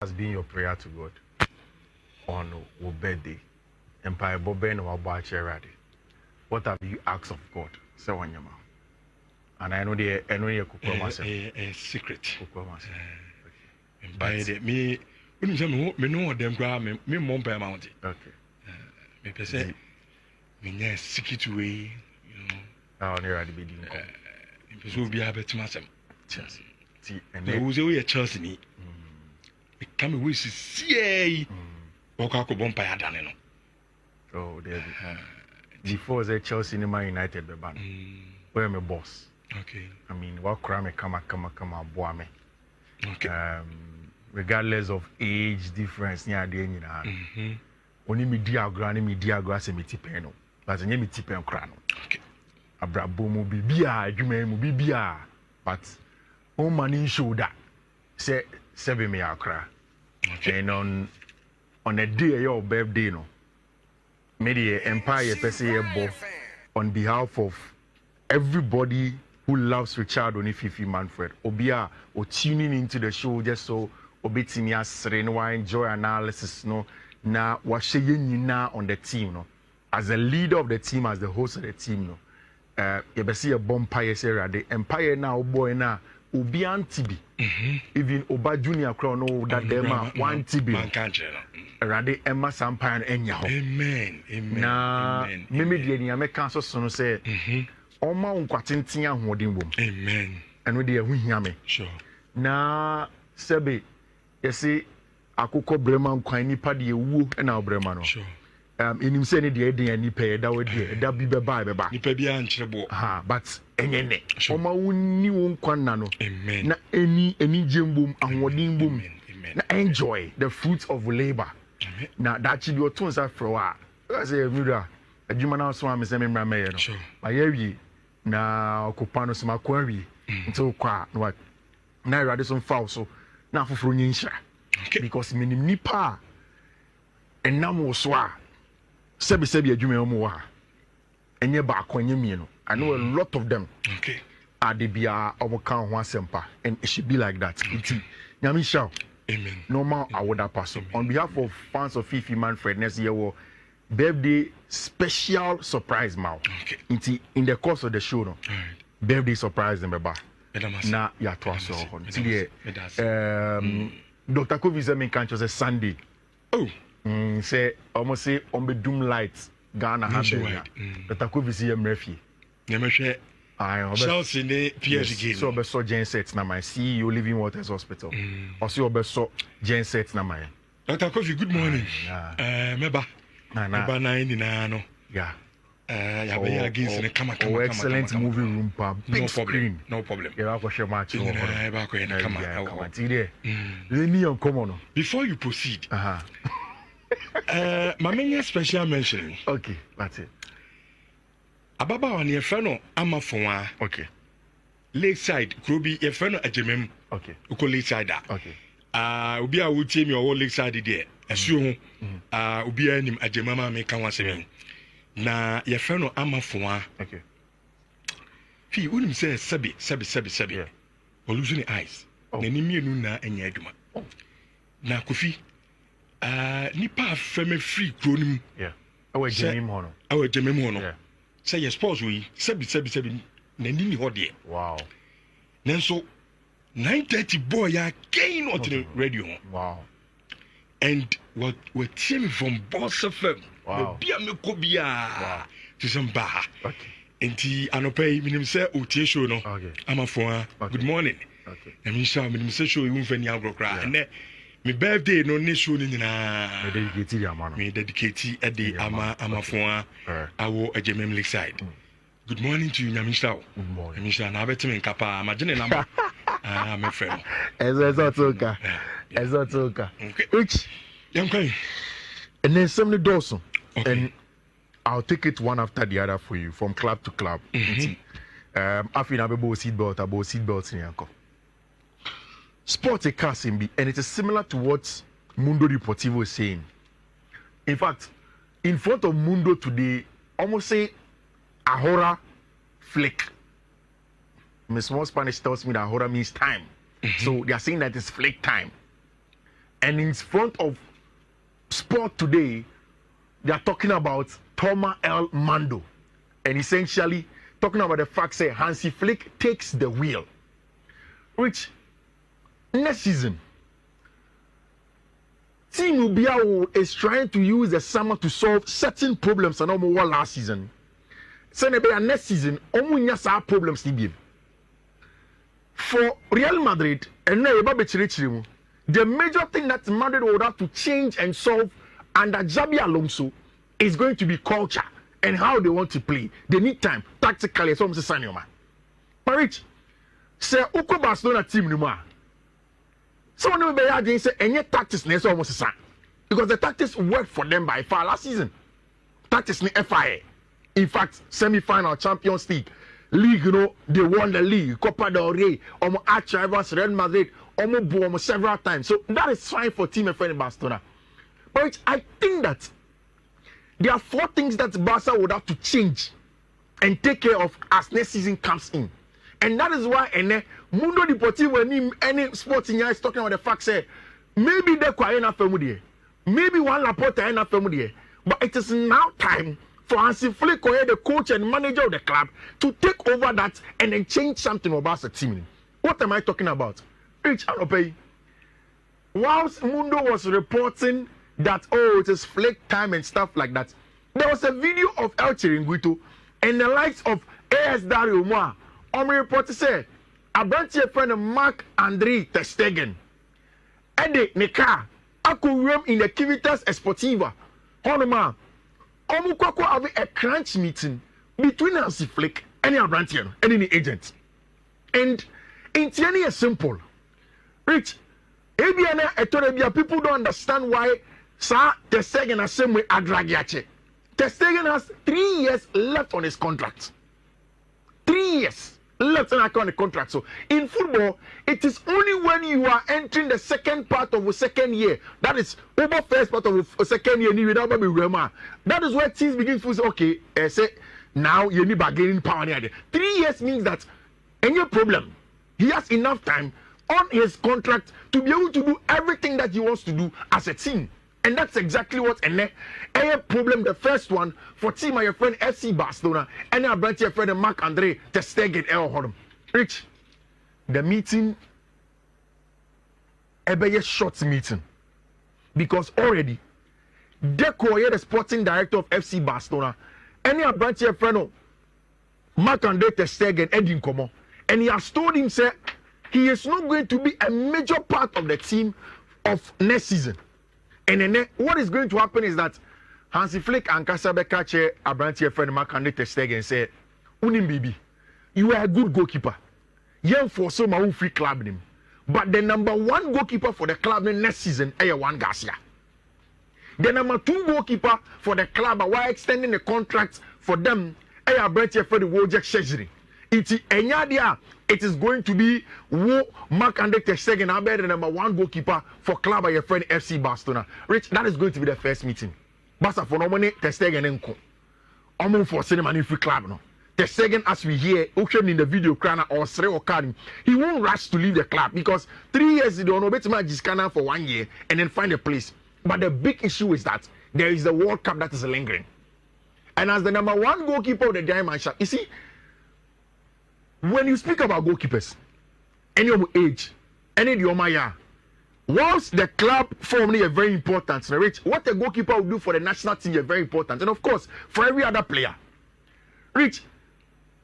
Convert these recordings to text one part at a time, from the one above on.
has been your prayer to God on your birthday? Empire Boben or Bachelorade? What have you asked of God? Say one yama. And I know you could myself. A secret. But me know them grab me mom by mountain. okay. Me per se, me secret way, you know. I'll never be doing It will be a bit massive. Chelsea. See, and There was a Chelsea me. It come away to see walk out of Bompire Danino. oh, there before the Chelsea in Man United, the band. Where my boss. Okay. I mean, what crime come boy me. Okay. Regardless of age difference, near the end, only me diagram, me diagram, me tipeno. But I me tipen crano. Okay. Abrabo mo bibia, adwuma mo bibia. But o money show that say 7 me akra. Okay. And on a day your birthday no. Me the empire per se on behalf of everybody who loves Richard Onififi Manfred. Obia or tuning into the show just so obetimi asre no enjoy analysis no na wahye nyina on the team no. As a leader of the team, as the host of the team no. You be see a bumpire area the empire now boy na obi antibi. Even Oba Junior Crown no that them one TB. Man can't Rade Emma Sampire enya ho. Amen. Amen. Na meme de ni ameka so so no say Oma unkwatentia ahoden bom. Amen. Eno de ehu hia me. Sure. Na sebe yesi akokọ brema nkwan nipa de ewu na obrema no. Sure. Enim se ne de eden nipa e da we de da bi beba beba. Nipa bi ankyerebo. Ha, but enyene. Oma wonni won kwan na no. Amen. Na eni jembom ahoden bom. Amen. Na enjoy the fruits of labor. Amen. Na that chi bi otun sa fro a. Say mira. Adwuma na so am se me mra me ye no. Sure. Ayewi na okupano so makwawi nti kwa no na irade so mfa so na afoforo nyinsha. Okay. Because minim nipa enam wo so a sebi adwuma mo wa enye ba akonye mienu. I know a lot of them. Okay. Are they be kan ho asempa and it should be like that. Iti nyami shout. Amen. Normal awoda pass. On behalf of fans of Fifi Manfred next year birthday special surprise ma. Okay. Iti in the course of the show no. All right. Birthday surprise them ba. Na ya to aso ho. Ti Dr. Kovi say me kan say Sunday. Oh. Say almost say on be doom lights Ghana have. Dr. Kovi say mrefi. Nyamehwe Chelsea ne PSG so be so gen set na my CEO Living Waters Hospital. Also be so gen set na my. Dr. Kofi, good morning. Meba. Meba na ni na no. Yeah. Ya be against ne kama. Excellent movie room pa. Big screen. No problem. Yeah, I share match no. Ba ko ene kama. Leni on common. Before you proceed. My main special mention. Okay, that's it. Ababa ne yefra no amafonwa. Okay. Lakeside Krobi yefra no ajemem. Okay. Uko Lakeside da. Okay. Obi a wutie mi owo Lakeside there. Esuo ho. Obi a nim ajemama me kan wasem. Na yefra no amafonwa. Okay. Fi unim say sabi. Yeah. Oluzu ni eyes. Na ni mienu na enya adwuma. Na Kofi nipa afeme free kro nim. Yeah. Awa jemem ho no. Awa jemem ho no. Yeah. Say your spouse we sabi na ni ho de. Wow. Nanso 9:30 boy again on the radio. Wow. And what team from Barça FM. Wow. Bia me ko bia. Wow. To some bar. Okay. Enti anopai minim say otie show no. Okay. Amafo good morning. Okay. Na mi sha minim say show you mfani agrokra. And me birthday no ne show ni nyina. Me dedicate the amano. Me dedicate e de amafo awo ajemem Lakeside. Good morning to you Nyamisha. Good morning. Nyamisha na betime nkapa amagene number. Me friend. Ezotoka. Okay. Which Yankai. and then some Dawson. Okay. And I'll take it one after the other for you from club to club. After na about seatbelt in yanko. Sport a casting be and it is similar to what Mundo Deportivo is saying. In fact, in front of Mundo today, almost say a horror flick. My small Spanish tells me that horror means time. So they are saying that it's flick time. And in front of Sport Today, they are talking about Thomas L. Mando. And essentially talking about the fact that Hansi Flick takes the wheel. Which, next season, Team Ubiao is trying to use the summer to solve certain problems and more last season. So next season, our problems. For Real Madrid, and the major thing that Madrid would have to change and solve under Xabi Alonso is going to be culture and how they want to play. They need time, tactically, so I'm saying, but Rich, say, Uko Barcelona team no more. Someone will be say any tactics next almost the same because the tactics worked for them by far last season. Tactics in FIA, in fact, semi-final Champions League, they won the league, Copa del Rey, arch rivals Real Madrid, almost several times. So that is fine for Team FN in Barcelona. But I think that there are 4 things that Barca would have to change and take care of as next season comes in. And that is why Mundo Deportivo any sporting is talking about the fact that maybe they're quite enough familiar. Maybe one Laporta enough familiar. But it is now time for Hansi Flick, the coach and manager of the club, to take over that and then change something about the team. What am I talking about? Rich Anope. Whilst Mundo was reporting that, it is Flick time and stuff like that, there was a video of El Chiringuito and the likes of AS Dario Moa. Report said, a branch of friend Marc-André ter Stegen. Ede Nika, Aku in the Civitas Esportiva. Honoma, Omukwako have a crunch meeting between Hansi Flick and your branch and any agent. And it's any simple. Rich, people don't understand why Sir ter Stegen has same way Adragiache. Ter Stegen has 3 years left on his contract. 3 years left on the contract. So in football, it is only when you are entering the second part of the second year, that is over first part of the second year, that is where teams begin to say, okay, say now you need bargaining power. 3 years means that any problem, he has enough time on his contract to be able to do everything that he wants to do as a team. And that's exactly what a problem. The first one for team my friend FC Barcelona and our branch your friend Marc-André ter Stegen El Hodom. Rich, the meeting a short meeting because already Deco, the sporting director of FC Barcelona, and our branch your friend Marc-André ter Stegen Edin Komo, and he has told him say he is not going to be a major part of the team of next season. And then what is going to happen is that Hansi Flick and Kasabeka chair Abranti friend Marc-André ter Stegen say, Unim Bibi, you are a good goalkeeper. You for so my free club name. But the number 1 goalkeeper for the club next season is Juan Garcia. The number 2 goalkeeper for the club while extending the contract for them is Abranti friend Wojciech Szczesny. It is going to be Marc-André ter Stegen, the number 1 goalkeeper for club your friend FC Barcelona. Rich, that is going to be the first meeting. Barca for no money, ter Stegen and co. Almost for cinema in free club no. Ter Stegen, as we hear, in the video, or Sre or Karim, he won't rush to leave the club because 3 years he don't know better Giscana for 1 year and then find a place. But the big issue is that there is the World Cup that is lingering. And as the number 1 goalkeeper of the dimension, you see, when you speak about goalkeepers, any of age, any of your whilst the club form is very important, Rich, what a goalkeeper will do for the national team is very important. And of course, for every other player. Rich,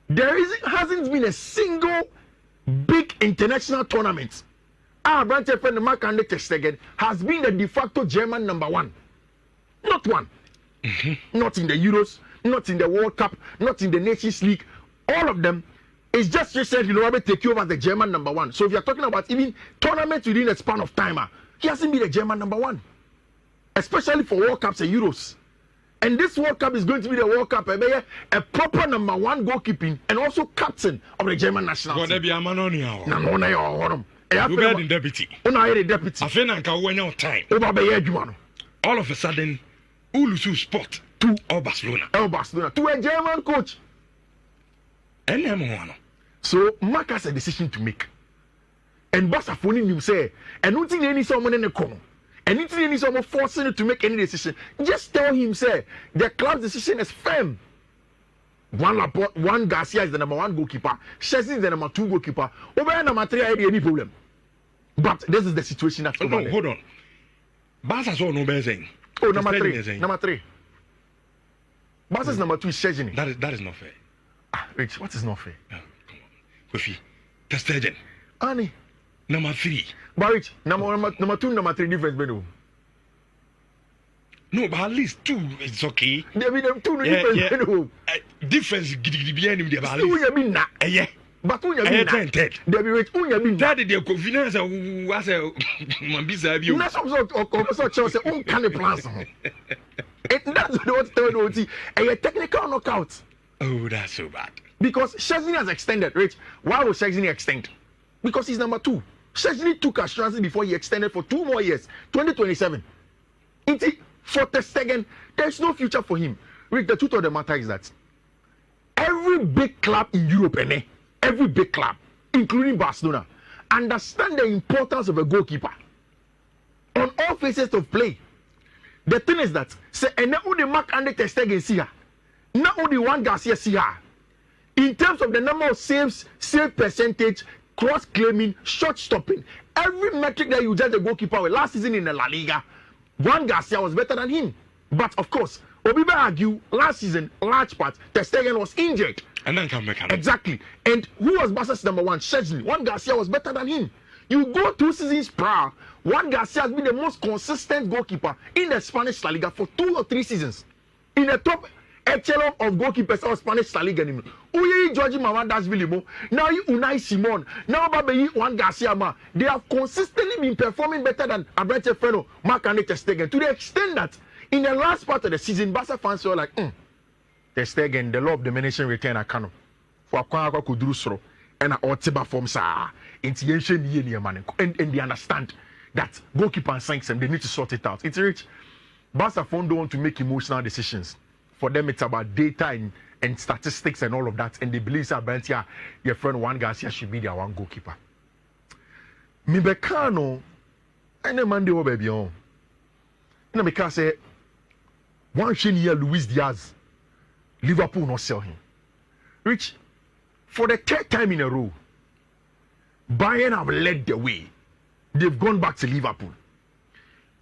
hasn't been a single big international tournament. Our branch friend Marc-André ter Stegen has been the de facto German number 1. Not one. Not in the Euros, not in the World Cup, not in the Nations League. All of them. It's just recently Robert take you over the German number 1. So if you're talking about even tournaments within a span of time, he hasn't been the German number 1. Especially for World Cups and Euros. And this World Cup is going to be the World Cup, a proper number 1 goalkeeping and also captain of the German national team. Deputy. Time. All of a sudden, Ulusu spot to Barcelona. To a German coach. So Mark has a decision to make. And Barca phoning him say, and nothing any someone in the corner. Anything is almost forcing you to make any decision. Just tell him, say, the club's decision is firm. One Garcia is the number 1 goalkeeper. Chelsea is the number 2 goalkeeper. Over number 3, I any problem. But this is the situation that's over there. Hold on. Barca saw no better saying. Oh, number 3. Number 3. Barca's number 2 is Chesney. That is not fair. Rich, what is not fair? Come on. Kofi, Testegen. Annie. Number 3. But Rich, number 2, number 3 difference, Bedo. No, but at least 2 is okay. There be them 2 difference. Difference gidi at Still least. you mean na. Yeah. But who you mean na? There be Rich, who you mean na? that the confidence was a mambisa bio. Na some sort of Chelsea own kind of plans. That's what tell you. A technical knockout. Oh, that's so bad. Because Chesney has extended, Rich. Why was Chesney extend? Because he's number 2. Chesney took assurance before he extended for 2 more years, 2027. For the second, there's no future for him. Rick, the truth of the matter is that every big club in Europe, every big club, including Barcelona, understand the importance of a goalkeeper on all phases of play. The thing is that, say, and now the Mark and the Testegen see her, now the one Garcia see her. In terms of the number of saves, save percentage, cross claiming, shot stopping, every metric that you judge a goalkeeper with last season in the La Liga, Juan Garcia was better than him. But of course, Obibe argue last season, large part, Ter Stegen was injured. And then come back. Exactly. And who was Barca's number 1? Chesney. Juan Garcia was better than him. You go 2 seasons prior, Juan Garcia has been the most consistent goalkeeper in the Spanish La Liga for 2 or 3 seasons. In the top echelon of goalkeepers of Spanish La Liga. Uye George Mamandas Vilimo, now you Unai Simon, now Babe Juan Garcia Ma. They have consistently been performing better than Abrante Freno, Mark and Ter Stegen, to the extent that in the last part of the season, Barca fans were like, Ter Stegen, the law of diminishing return a cano. For a Kwaka Kudrusro and a Otiba form sa intiation and they understand that goalkeeper and signs them, they need to sort it out. It's rich. Barca fans don't want to make emotional decisions. For them, it's about data and statistics and all of that. And they believe that your friend Juan Garcia should be their 1 goalkeeper. Mibekano, I know Monday or baby on. You know, because say, one year Luis Diaz, Liverpool not sell him. Rich, for the 3rd time in a row, Bayern have led the way. They've gone back to Liverpool.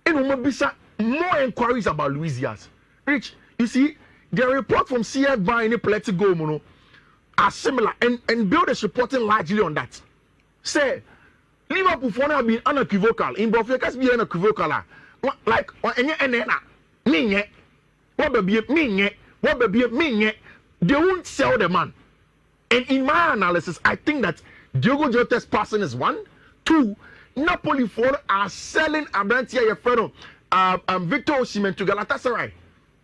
And Umabisa, more inquiries about Luis Diaz. Rich, you see, the report from CF Bar in Politico Mono are similar and Bill is reporting largely on that. Say, Liverpool for now have been unequivocal. In Bofekas be unequivocal. Like, they won't sell the man. And in my analysis, I think that Diogo Jota's passing is 1. 2, Napoli are selling Abrantia Yefreno, Victor Osimhen to Galatasaray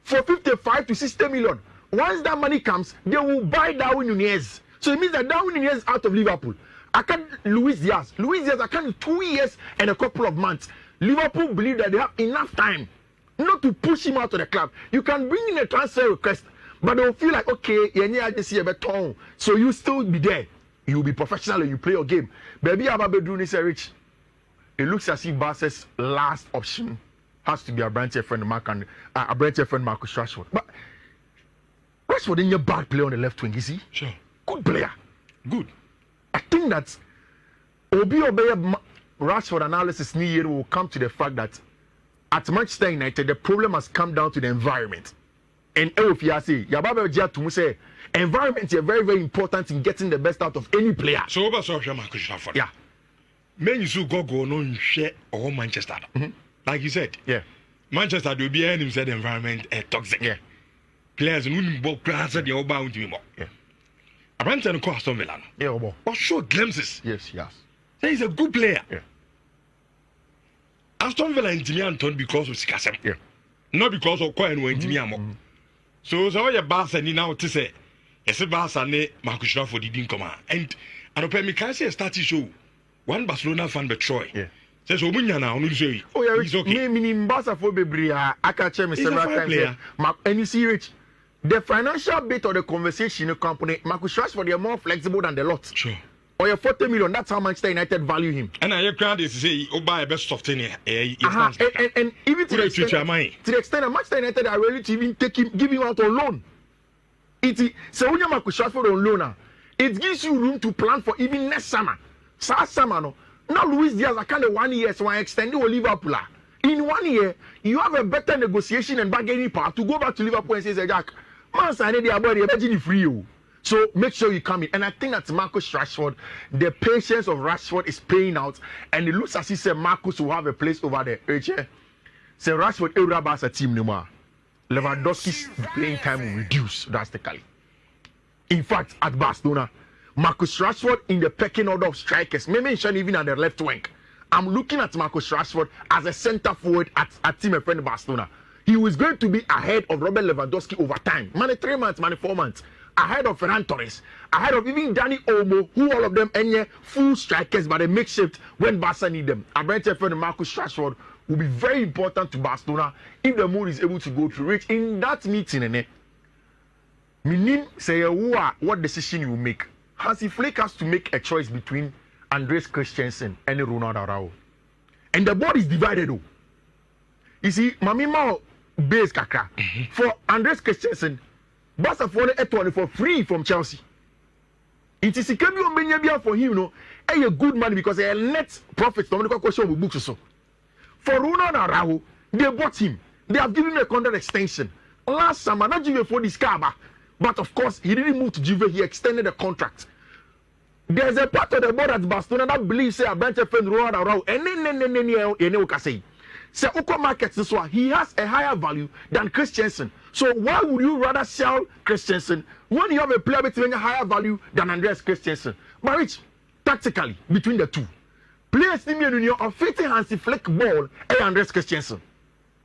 for 55 to 60 million. Once that money comes, they will buy Darwin Nunez. So it means that Darwin Nunez is out of Liverpool. I can't Luis Diaz, I can't 2 years and a couple of months. Liverpool believe that they have enough time not to push him out of the club. You can bring in a transfer request, but they'll feel like, okay, so you still be there. You will be professional and you play your game. Baby Ababedu is rich. It looks as if Barca's last option has to be a branch friend Mark and a branch friend Marcus Rashford. But Rashford isn't a bad player on the left wing, is he? Sure. Good player. Good. I think that Rashford analysis will come to the fact that at Manchester United the problem has come down to the environment. And if you say, say environment is very, very important in getting the best out of any player. So over social Marcus Rashford. Yeah. Men you go no share or Manchester. Like you said, yeah, Manchester will be any said environment toxic. Yeah, players who walk class at the old bound to more. Yeah, I ran to cost on Milan. Yeah, but show glimpses. Yes. He's a good player. Yeah. Aston Villa and Jimmy Anton because of Sikasem. Yeah. Not because of Coin or Jimmy Amo. So your Barca now to say, yes, Barca ne Marcus Rashford didn't come out. And Opemikasi started show one Barcelona fan but Troy. Yeah. Says Omunya now, say, oh yeah, he's okay. Me in Barca for Bebria, I can check me several times. And you see, Rich, the financial bit of the conversation company, Marcus Rashford, they are more flexible than the lot. Sure. or your 40 million. That's how Manchester United value him. And I crowd is say, oh, buy a best soft in here. And even to the extent that Manchester United are ready to even give him out on loan. So when you make Rashford on loan, it gives you room to plan for even next summer. Summer, no. Now Luis Diaz, I can't 1 year, so I extend to Liverpool. In 1 year, you have a better negotiation and bargaining power to go back to Liverpool and say, Jack, man, I need the body, imagine free you. So make sure you come in. And I think that Marcus Rashford, the patience of Rashford is paying out. And it looks as if Marcus will have a place over there. So Rashford, Barça team no more. Lewandowski's playing time will reduce drastically. In fact, at Barcelona, Marcus Rashford in the pecking order of strikers, maybe even at the left wing. I'm looking at Marcus Rashford as a center forward at Team Friend Barcelona. He was going to be ahead of Robert Lewandowski over time. 3 months, 4 months. Ahead of Ferran Torres. Ahead of even Dani Olmo, who all of them are full strikers, but they makeshift when Barca need them. I bet your friend Marcus Rashford will be very important to Barcelona if the mood is able to go through it. In that meeting, Minim say what decision you will make. Hansi Flick has to make a choice between Andres Christensen and Ronald Araujo. And the board is divided. You see, Mamima base kakra. For Andres Christensen, Barca for free from Chelsea. It is a for him, a good money because a net profit. For Ronald Araujo, they bought him. They have given him a contract extension. Last summer, not Juve for this car, but of course, he didn't move to Juve. He extended the contract. There's a part of the board at Barcelona that believes a branch of friend Ronald Araujo, and then say Oko market this one, he has a higher value than Christensen. So why would you rather sell Christensen when you have a player between a higher value than Andreas Christensen? But which tactically between the two players in the are fitting Hansi Flick ball and Andreas Christensen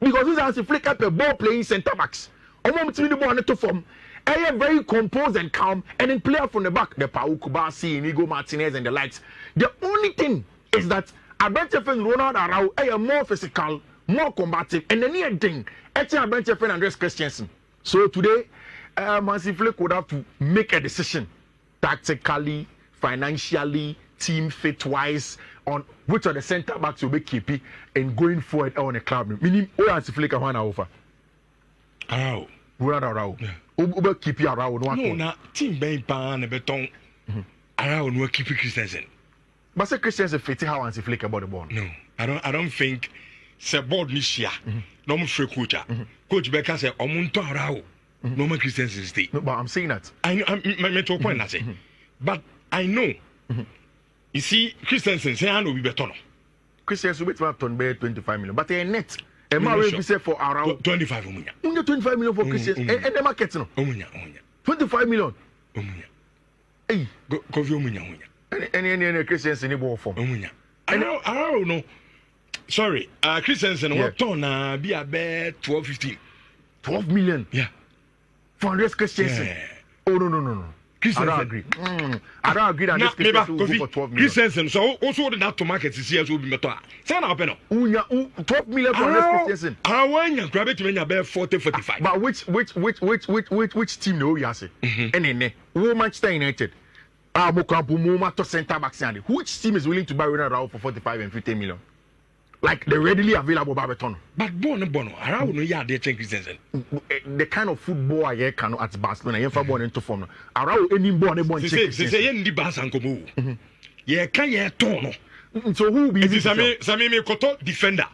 because this Hansi Flick have a ball playing centre backs. The ball to form. Very composed and calm, and then player from the back, the Pau Kubasi, Inigo Martinez, and the likes. The only thing is that I bet your friend Ronald Araujo are more physical, more combative, and the near thing, I bet your friend Andres Christensen. So today, Hansi Flick would have to make a decision, tactically, financially, team fit wise, on which of the centre backs will be keeping and going forward on a club. Meaning, Hansi Flick a one offer. Araujo. Ronald Araujo. Ube keep you around. No, na team ben pan beton. Around no keep Christensen. But say Christensen fit how Hansi Flick about the ball. No, I don't think. Say board this year. No more free coach. Coach Becker say omuntu Araujo. No more Christensen stay. No, but I'm saying that. I know. My to point I say. But I know. You see, Christensen say I know we better. Christensen will be 25 million, but they net. And my way say for around 25 million. Only 25 million for Christians. And the market no. 25 million. Hey, go Omunya. Any Christians in the ball form. I don't know. Sorry, Christians and what ton be a bet 12 million. Yeah. For Andres Christians. Yeah. Oh no. I don't agree. I don't agree that this Christians will go for 12 million. Christians, so also the to market is here will be better. Say now, Peno. 12 million for Andres Christians. I want you grab it when you bet 40-45. But which team know you say? And Manchester United. To center back. Which team is willing to buy Ronald for 45 and 50 million? Like the readily available Barberton. But Bono, I don't know. Yeah, they think Christensen. The kind of football I can at Barcelona, you born into form. Around any born, say in the Barça and Kobo. Yeah, can you turn? So who be this? Sami Koto defender.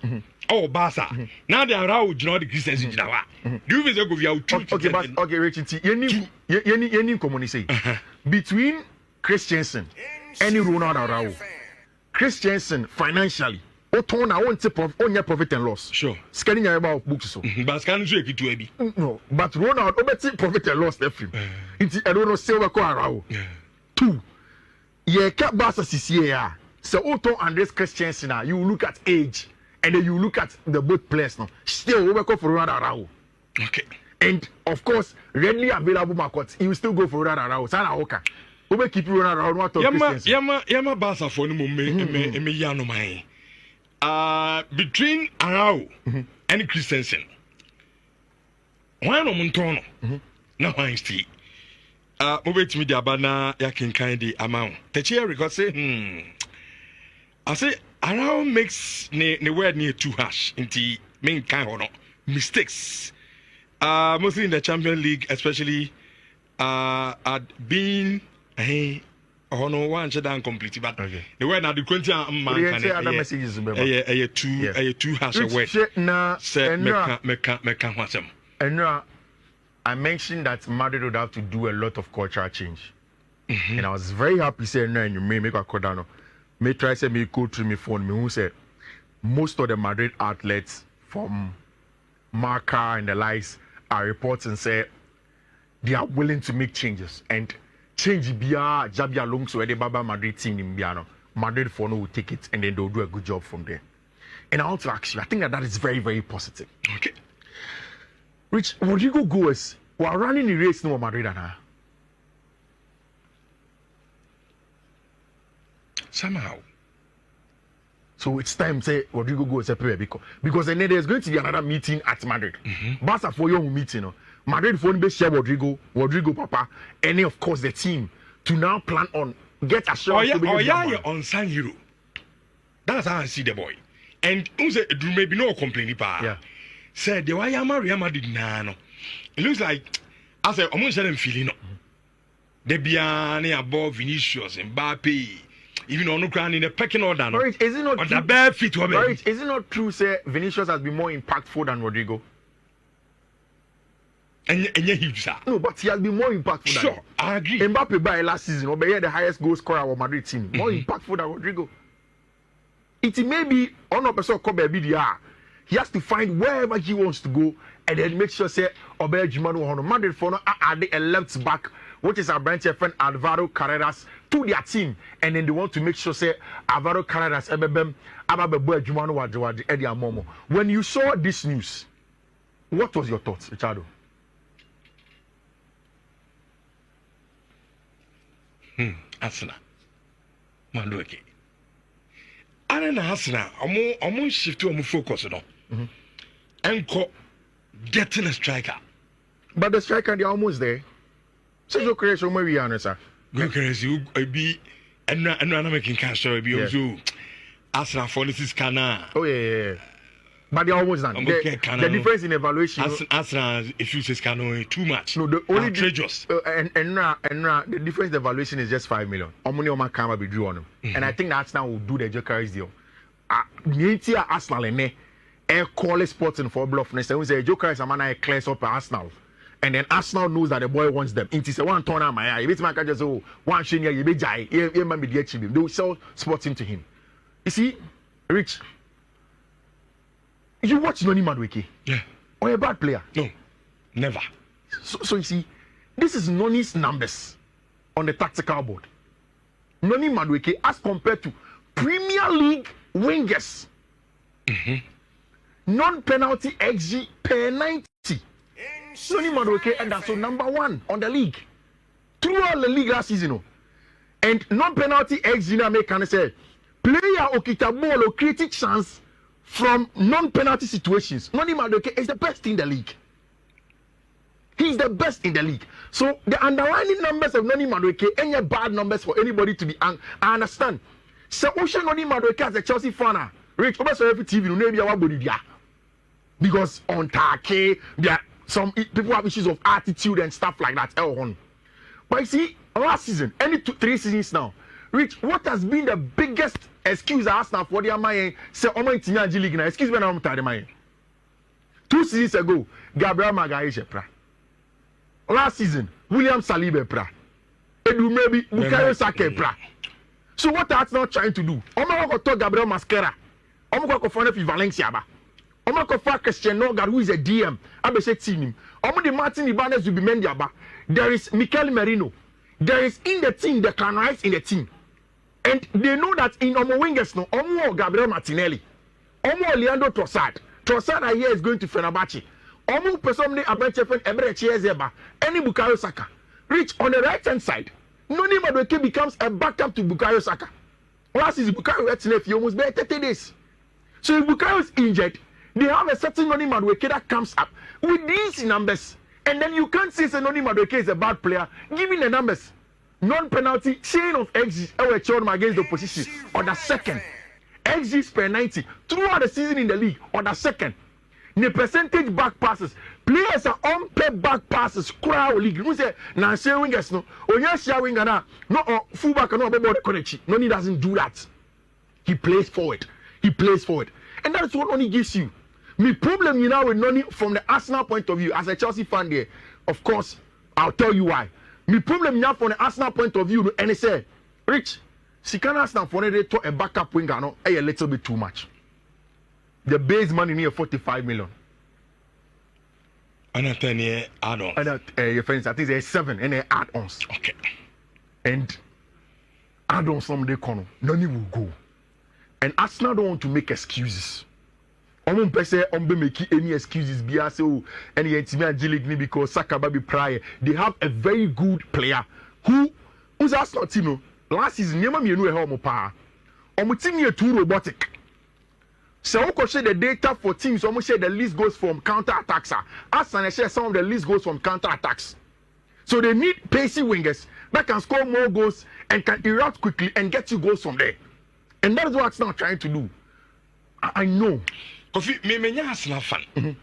Oh, Barça. Now they are around, you know, the Christensen. Do you go via okay, Richard, you communicate between Christensen and Ronald Araujo. Christensen financially. Oton I won't say on your profit and loss. Sure. Scanning about books so. But scanning so you to be. No, but Ronald obeti profit and loss left him. I don't know silver ko Araujo. 2. Yeah, cap Barca CCA. So Oton Andres Christensen now you look at age and then you look at the both players now. Still we go for Ronald Araujo. Okay. And of course, readily available markets, you will still go for Ronald Araujo. Sana Oka. We keep Ronald Araujo. Yama Barca for no me yano mai. Between Araujo and Christensen, one of Montono, now I see. Mobet me the abana yakin kind the amount. The chair record say, I say around makes ne word near two hash into main kind or not mistakes. Mostly in the Champions League, especially at being no one shut down completely, but the word now the 20 man can messages two hash away. Say meka wasem. And I mentioned that Madrid would have to do a lot of cultural change. And I was very happy saying, no, you may make a call down. May try say me go through my phone. Me who said most of the Madrid outlets from Marca and the likes are reporting say they are willing to make changes and change Bia Jabia Long so the Baba Madrid team in Biano. Madrid for no will take it and then they'll do a good job from there. And I want to ask you, I think that is very, very positive. Okay. Rich, Rodrigo goes, we are running the race no Madrid and her. Somehow. So it's time to say Rodrigo goes a player because then there's going to be another meeting at Madrid. Barça for your meeting, you know. Madrid for be share Rodrigo Papa, and then of course the team to now plan on get assurance. On San Hero. That's how I see the boy. And maybe no complaining pa. Yeah. Said the why am Real Madrid no. It looks like I said almost them feeling no. The Biane above Vinicius and Mbappe. Even on Ukraine in a pecking order. No. Right, is it not on true? The bare feet right, is it not true say Vinicius has been more impactful than Rodrigo? And huge, sir. No, but he has been more impactful. Sure, than I agree. Mbappe by last season, or the highest goal scorer of Madrid team, more impactful than Rodrigo. It may be on a person called BDR. He has to find wherever he wants to go and then make sure say Obey Jimano on Madrid for no add a left back, which is our branch friend Alvaro Carreras to their team, and then they want to make sure say Alvaro Carreras Ebebem Ababe Jimano Wajawadi Eddie Amomo. When you saw this news, what was your thoughts, Richardo? Asana. Mandoke. Ana na Asana, omo shift to omo focus no. Enko getting a striker. But the striker they are almost there. So your creation where we are, sir. Go crazy be and na making cash be also Asana for this kana. Oh yeah. But they're almost done. The difference in evaluation. Asana if you say cano too much. No, the only outrageous. And the difference in evaluation is just 5 million. Omoni Oma Kama be drew on him. And I think that Arsenal will do the Jokeris deal. Nientia Arsenal and air call sporting for bluff. Next time we say Jokeris a man I clears up Arsenal. And then Arsenal knows that the boy wants them. It is a one turn on my eye. It's my just one shiny you be jai. You man be the him. They will sell sporting to him. You see, Rich. You watch Noni Madueke? Yeah. Or a bad player? No, never. So you see, this is Noni's numbers on the tactical board. Noni Madueke as compared to Premier League wingers. Non-penalty XG per 90. Noni Madueke and that's number 1 on the league. Throughout the league last season. And non-penalty XG now make can say player okita ball or creating chance from non-penalty situations. Noni Madueke is the best in the league. He's the best in the league. So the underlying numbers of Noni Madueke any bad numbers for anybody to be. I understand. So Ocean Noni Madueke as a Chelsea fan, Rich, over so every TV, maybe our body there. Because on Take, there some people have issues of attitude and stuff like that. But you see, last season, 3 seasons now, Rich, what has been the biggest excuse Arsenal for their money? Say, "Omo Itinya League na excuse me na I'm money." 2 seasons ago, Gabriel Magalhaes pra. Last season, William Saliba pra. Edu maybe Bukayo Saka pra. So what are Arsenal trying to do? Omo go to Gabriel Masquera. Omo go for Valencia ba. Omo go for Christian Nogard who is a DM. Abese team him. Omo the Martin Ibanez will be Mendiaba. There is Mikel Merino. There is in the team the can rise in the team. And they know that in Omo Wingers, no, Omo Gabriel Martinelli, Omo Leandro Trossard I hear is going to Fenerbahce. Omo Pesomne Abenchefen Ebreche Ezeba, any Bukayo Saka. Rich on the right hand side, Noni Madueke becomes a backup to Bukayo Saka. Last is Bukayo Etnef, he almost bear 30 days. So if Bukayo is injured, they have a certain Noni Madueke that comes up. With these numbers, And then you can't say Noni Madueke is a bad player, given the numbers. Non-penalty, chain of XG, against the opposition, or the second. XGs per 90 throughout the season in the league, or the second. The percentage back passes, players are on pay back passes, crowd league. You say, now share wingers, no, or yes, share winger, no, fullback, no, about the connection. Noni doesn't do that. He plays forward. And that's what Noni gives you. My problem you know with Noni from the Arsenal point of view, as a Chelsea fan there, of course, I'll tell you why. My problem now from the Arsenal point of view, and they say, Rich, she can Arsenal for a backup winger, no, a little bit too much. The base money near 45 million. And a 10-year add-ons. And your friends, I think there's 7 and they add-ons. Okay. And add-ons from the corner, Noni will go. And Arsenal don't want to make excuses. I'm not making any excuses because Saka baby prior. They have a very good player who's Arsenal team. Last season, never me knew how much. Team here too robotic. So we share the data for teams. Almost share the list goes from counter attacks. Arsenal share some of the list goes from counter attacks. So they need pacey wingers that can score more goals and can erupt quickly and get you goals from there. And that's what Arsenal trying to do. I know. Kofi, me Arsenal fan.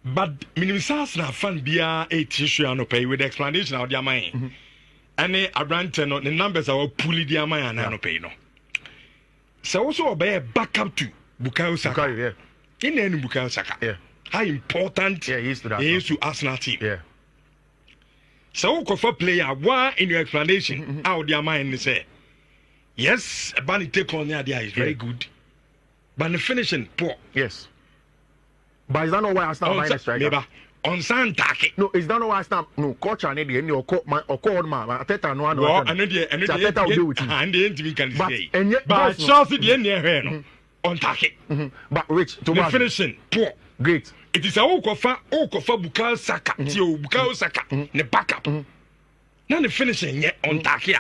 But me Arsenal fan biya a tissue and pay with the explanation of their mind. And a brand no the numbers are pulling their mind and pay no. So also obey backup to Bukayo Saka. Yeah. In any Bukayo Saka. Yeah. How important he is to that. He is to Arsenal team. Yeah. So for player, why in your explanation how their mind say, yes, Bani take on the idea is very good. But the finishing poor. Yes. But is that not why Arsenal buying a striker? Maybe on Santake. No, is that not why Arsenal coach and any or call man Ateta no one. Well, and Ateta will do with him. And the interview can say. But Chelsea the end here on Take. But Rich, the finishing poor. Great. It is a Okofa Bukayo Saka. Bukayo Saka. The backup. Now the finishing yet on Take.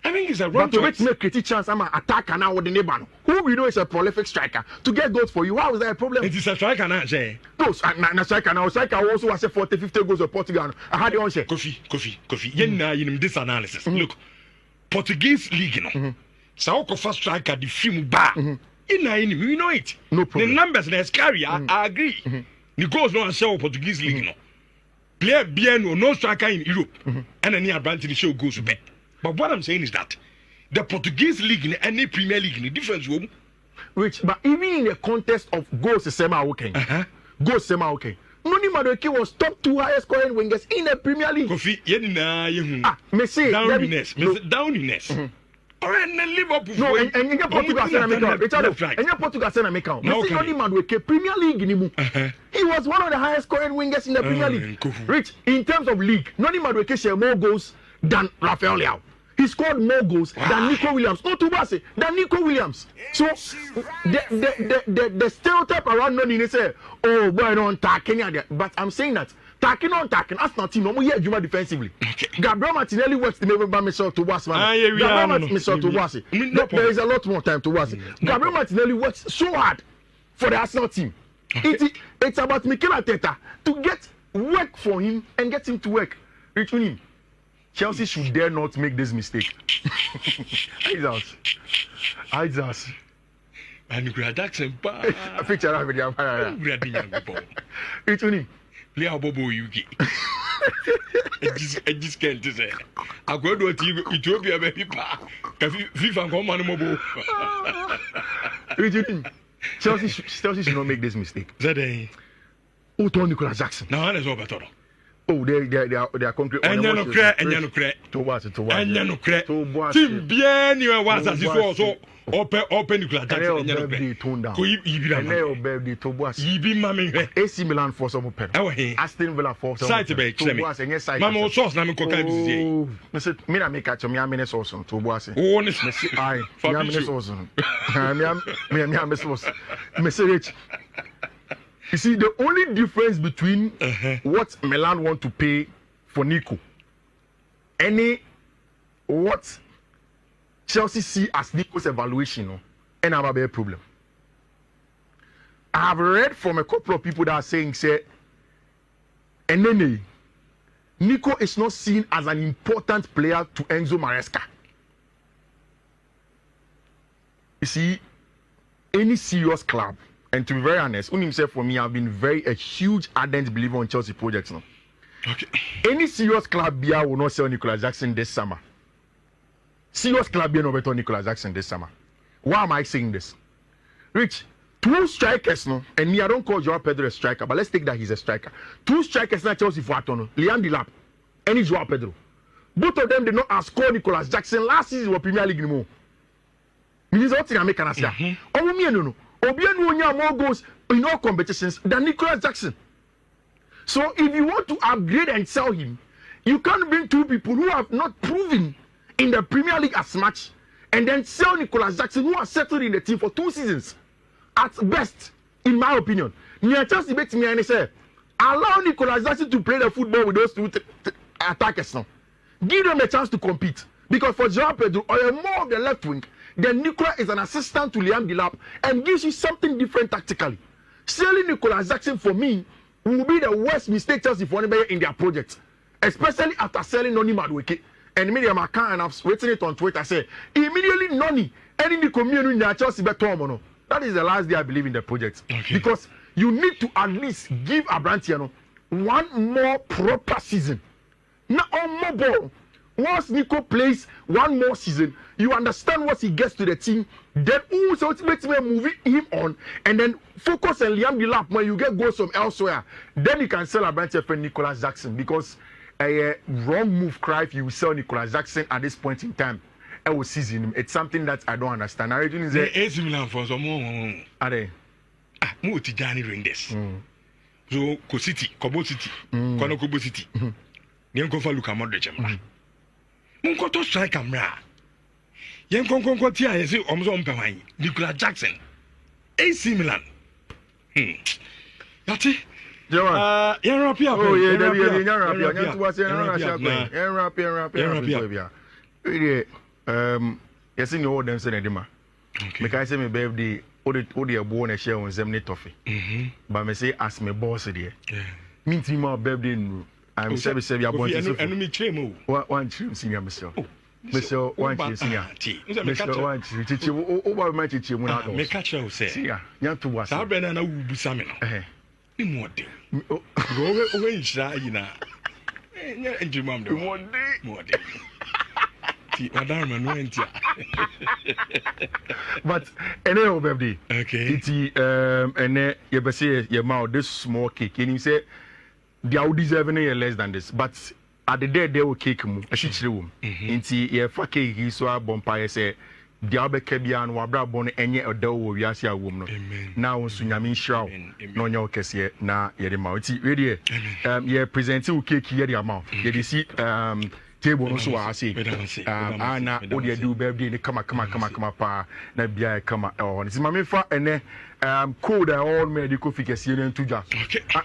I think it's a wrong choice. But to make a chance, I'm an attacker now with the neighbor. Who we know is a prolific striker to get goals for you. How is that a problem? It is a striker now, Jay. No, striker now. Striker also has 40-50 goals of Portugal. I had the answer. Kofi. You this analysis. Look, Portuguese league, you know. Saoko first striker, the film bar. We know it. No problem. The numbers they scary. I agree. The goals no show Portuguese league, you know. Player bien or no striker in Europe, and any advantage the show goes to bed. But what I'm saying is that the Portuguese league in any Premier League in the difference room. Which, but even in the context of goals, okay. Goals, okay. Noni Madueke was top 2 highest scoring wingers in the Premier League. Kofi, Messi, downiness. All right, then Liverpool. No, and you Portugal send a make out. And you Portugal send a make out. Messi, Noni Madueke, Premier League in him. He was one of the highest scoring wingers in the Premier League. Rich, in terms of league, Noni Madueke share more goals than Rafael Leao. He scored more goals than Nico Williams. Not too bad, than Nico Williams. So the stereotype around Noni, they say, oh, boy, don't tackle. But I'm saying that tackling on tackling, that's not team. No more here, Juma defensively. Gabriel Martinelli works the neighbor by Michel to Wasi. There is a lot more time to Wasi. Gabriel Martinelli works so hard for the Arsenal team. It's about Mikel Arteta to get work for him and get him to work. Return him. Chelsea should dare not make this mistake. Isaac. And you grad Jackson, a picture of it. Return him. Play a Bobo UK. I just can't say. I go to a TV, Ethiopia, baby. FIFA come on mobile. Return him. Chelsea should not make this mistake. Zade. Who told Nicolas Jackson? No, that's all better. Oh, they are concrete. And you know, to watch. Team bien, you was as you so open Nicolas Jackson. And you tone down. AC Milan for some pen. Aston Villa for some. Site be extreme. Mama sauce na me ko kan dizie. Me say me na make catch me amene sauce to boase. Oh, ne ai. Me amene sauce. Me amene sauce. Me say rich. You see, the only difference between what Milan want to pay for Nico, what Chelsea see as Nico's evaluation, and have a big problem. I have read from a couple of people that are saying, say, And then Nico is not seen as an important player to Enzo Maresca. You see, any serious club, and to be very honest, himself for me, I've been a huge ardent believer on Chelsea projects now. Okay. Any serious club beer will not sell Nicolas Jackson this summer. Serious club beer no better Nicolas Jackson this summer. Why am I saying this? Rich, 2 strikers, no, and me, I don't call Joao Pedro a striker, but let's take that he's a striker. 2 strikers now Chelsea for Atono, Liam Delap, and Joao Pedro. Both of them did not outscore Nicolas Jackson last season for Premier League anymore. Means what I make an answer. No. Obianu more goals in all competitions than Nicolas Jackson. So if you want to upgrade and sell him, you can't bring 2 people who have not proven in the Premier League as much and then sell Nicolas Jackson who has settled in the team for 2 seasons. At best, in my opinion. Near Chelsea bet me and say, allow Nicolas Jackson to play the football with those 2 attackers now. Give them a chance to compete. Because for Joao Pedro, or more of the left wing, then Nicolas is an assistant to Liam Delap and gives you something different tactically. Selling Nicolas Jackson for me will be the worst mistake Chelsea for anybody in their project, especially after selling Noni Madueke. And media account and I've written it on Twitter. Say immediately Noni any in the community in Chelsea better. That is the last day I believe in the project. Okay. Because you need to at least give Abrantiano 1 more proper season. Not on more ball. Once Nico plays 1 more season, you understand what he gets to the team. Then also ultimately moving him on and then focus on Liam Delap when you get goals from elsewhere. Then you can sell a branch for Nicolas Jackson because a wrong move cry if you sell Nicolas Jackson at this point in time. I will season him. It's something that I don't understand. I reckon the AC Milan for some more. Are they? Mo ti Johnny Rangers. So Ko City, Kobo City, Kono Kobo City. Nyen fa Luka Modric mra. Mon ko to strike amra. Yen kon ti a yesi omzo mpɛwan. Nicolas Jackson. AC Milan. Yati. Yen rapia. Oh yeah, yen rapia. Yen to was yen rapia. Yen rapia. Really yes in all them say edema. Me kai say me birthday o de born a share on them ne toffee. But me say as me boss there. Me team my birthday no. I'm say ya born to. Enu me chemo. One trim senior monsieur. Monsieur one trim senior. Monsieur one trim chichi o ba ma chichi mu na do. Me catch you say. See ya. Yan to was. Sa be na na wu busa me no. Ni mo de. Go nhira yi na. Nya enjimam de. Mo de. But any birthday. Okay. It's and you say your mouth this small cake. And you say they are deserving less than this. But at the day they will cake mu. I should room. Inti ye fa cake is so bonfire say the abe kebia and wabra bon enye odo wo wiase a wom no. Now so nyame nhiraw no nya okese na ye de ma. Iti ready ye present you cake here the amount. Ye dey see table no so I say ana o dey do birthday ni kama pa na bia kama on si mama fa ene code all medical figure see na tuja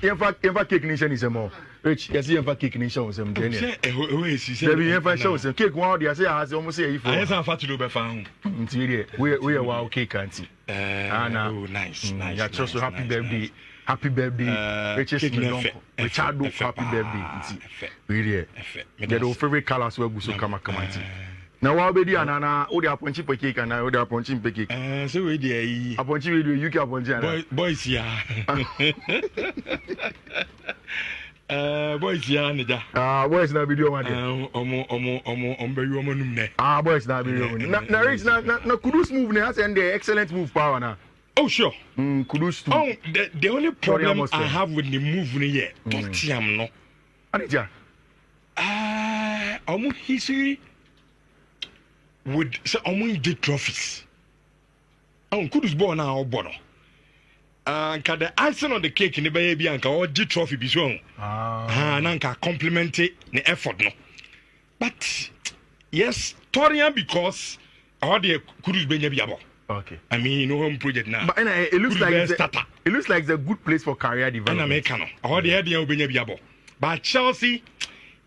yen fa cake ni shani semo rich yes yen fa cake ni show sem dey ne baby yen fa show sem cake one dey say has almost say if yen fa fa to do be fa hu nti we wow cake anti ana nice ya just happy birthday. Happy birthday, Richard Happy birthday. Really, get your favorite colors will go so come. Now, I'll be there, Nana. Oh, they are punching per cake, and I order punching per cake. So, we do a punching video, you can punch. Boys, yeah. Boys, yeah, Nida. Boys, now video one. Boys, now video. Now, Rich, now, Kudus move, now, and the excellent move power now. Oh sure. Kudus. Oh, the only problem I have with the move here, Tottenham no. Anija. History would say get trophies. Kudus born now bono. And the icing on the cake in the baby and ka get trophy be so. Nanka compliment the effort no. But yes, Tottenham because all the Kudus be biabo. Okay. I mean, no home project now. But it looks like it's a good place for career development. But Chelsea,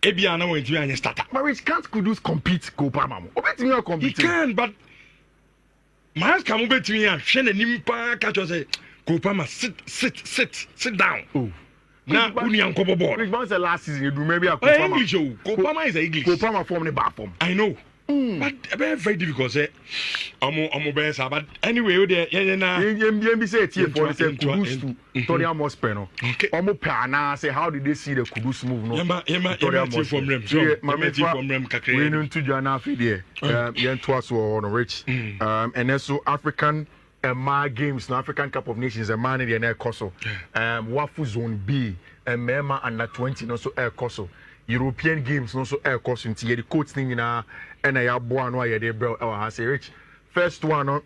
Ebiana went to be a starter. But which can't Kudus compete? Go Pamamo. He can, but Miles come over to me and Shannon Nimpa catch us. Go Pama, sit down. Oh, na uni ankobo ball. Big man say last season you do maybe a English oh. Kopama is English. Kopama form the bar form. I know. But very difficult say. Omo best but anyway we there na. Be say it here for say Kudus to Victoria Mospe no. Omo pe na say how did they see the Kudus move no? Yema from rem. So yema from rem kakre. We need to join our there. Yen to us on rich. And also African games, no African Cup of Nations, a man in the air coso. Wafu Zone B, and Mema under 20, no so air coso. European games, no so air coso. The coach thing in and I have one why they bro. I say rich. First one,